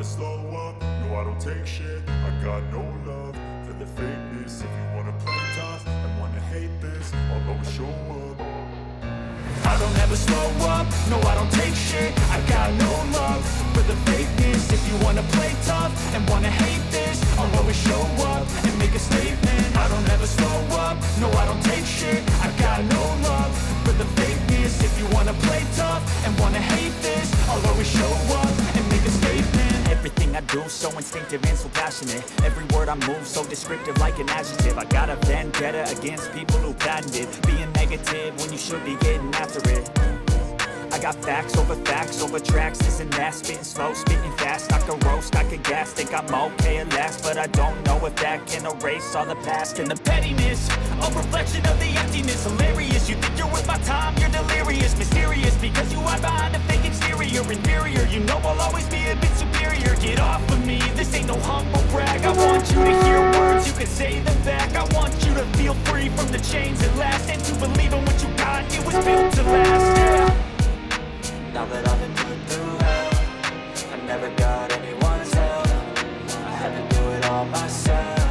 never slow up, no I don't take shit. I got no love for the fakeness. If you wanna play tough and wanna hate this, I'll always show up. I don't ever slow up, no I don't take shit. I got no love for the fakeness. If you wanna play tough and wanna hate this, I'll always show up and make a statement. I don't ever slow up, no I don't take shit. I got no love for the fakeness. If you wanna play tough and wanna hate this, I'll always show up and make a statement. Everything I do so instinctive and so passionate. Every word I move so descriptive like an adjective. I got a vendetta against people who patented being negative when you should be getting after it. I got facts over tracks, this and that. Spitting slow, spitting fast, I can roast, I can gas. Think I'm okay at last, but I don't know if that can erase all the past. And the pettiness, a reflection of the emptiness. Hilarious, you think you're worth my time, you're delirious. Mysterious, because you hide behind a fake exterior. Inferior, you know I'll always be a bit superior. Get off of me, this ain't no humble brag. I want you to hear words, you can say them back. I want you to feel free from the chains at last, and to believe in what you got, it was built to last, yeah. Now that I've been put through hell, I never got anyone's help. I had to do it all myself.